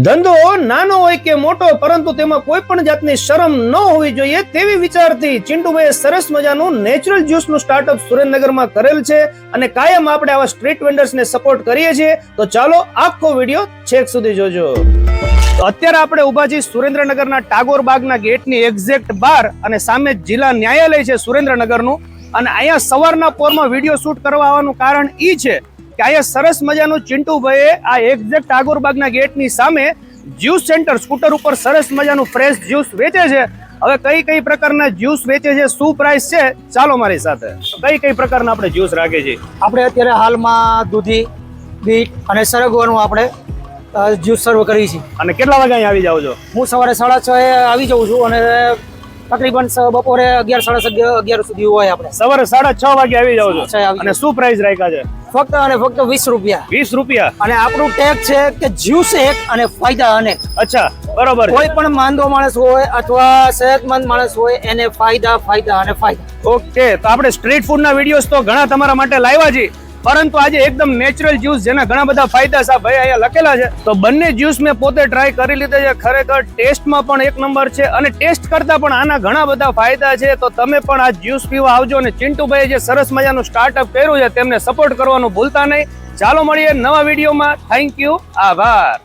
ધંધો નાનો હોય કે મોટો, પરંતુ તેમાં કોઈ પણ જાતની શરમ ન હોવી જોઈએ તેવી વિચારથી ચિંટુભાઈએ સરસ મજાનું નેચરલ જ્યુસનું સ્ટાર્ટઅપ સુરેન્દ્રનગરમાં કરેલ છે અને કાયમ આપણે આવા સ્ટ્રીટ વેન્ડર્સને સપોર્ટ કરીએ છીએ. તો ચાલો આખો વિડીયો છેક સુધી જોજો. તો અત્યારે આપણે ઊભા છીએ સુરેન્દ્રનગરના ટાગોર બાગના ગેટની એક્ઝેક્ટ બહાર અને સામે જિલ્લા ન્યાયાલય છે સુરેન્દ્રનગરનું. અને અહીંયા સવારના પોરમાં વિડીયો શૂટ કરવા આવવાનું કારણ એ છે કે અહીંયા સરસ મજાનું ચિંટુભાઈએ આ એક્ઝેક્ટ ટાગોર બાગના ગેટની સામે જ્યુસ સેન્ટર સ્કૂટર ઉપર સરસ મજાનું ફ્રેશ જ્યુસ વેચે છે. હવે કઈ કઈ પ્રકારના જ્યુસ વેચે છે, શું પ્રાઇસ છે, ચાલો મારી સાથે. કઈ કઈ પ્રકારના આપણે જ્યુસ રાખીએ છીએ? આપણે અત્યારે હાલમાં દૂધી, બીટ અને સરગવાનું આપણે જ્યુસ સર્વ કરીએ છીએ. અને કેટલા વાગે અહીં આવી જાવ છો? હું સવારે 6:30 આવી જાઉં છું અને તકરીબન બપોરે 11-11:30 સુધી હોય. આપણે સવારે 6:30 વાગે આવી જાવ છો. અને શું પ્રાઇસ રાખ્યા છે? ફક્ત અને ફક્ત 20 રૂપિયા. 20 રૂપિયા. અને આપણું ટેગ છે કે જ્યુસ એક અને ફાયદા અનેક. અચ્છા, બરોબર. કોઈ પણ માંદો માણસ હોય અથવા સેહતમંદ માણસ હોય એને ફાયદા ફાયદા અને ફાયદા. ઓકે, તો આપણે સ્ટ્રીટ ફૂડના વિડીયોઝ તો ઘણા તમારા માટે લાવ્યા છીએ, પરંતુ આજે એકદમ નેચરલ જ્યુસ જેના ઘણા બધા ફાયદા છે ભાઈ અહીંયા લખેલા છે. તો બંને જ્યુસ મેં પોતે ટ્રાય કરી લીધા છે. ખરેખર ટેસ્ટમાં પણ એક નંબર છે અને ટેસ્ટ કરતા પણ આના ઘણા બધા ફાયદા છે. તો તમે પણ આ જ્યુસ પીવા આવજો અને ચિંટુભાઈએ જે સરસ મજાનું સ્ટાર્ટઅપ કર્યું છે તેમને સપોર્ટ કરવાનું ભૂલતા નહીં. ચાલો મળીએ નવા વિડીયોમાં. થેન્ક યુ, આભાર.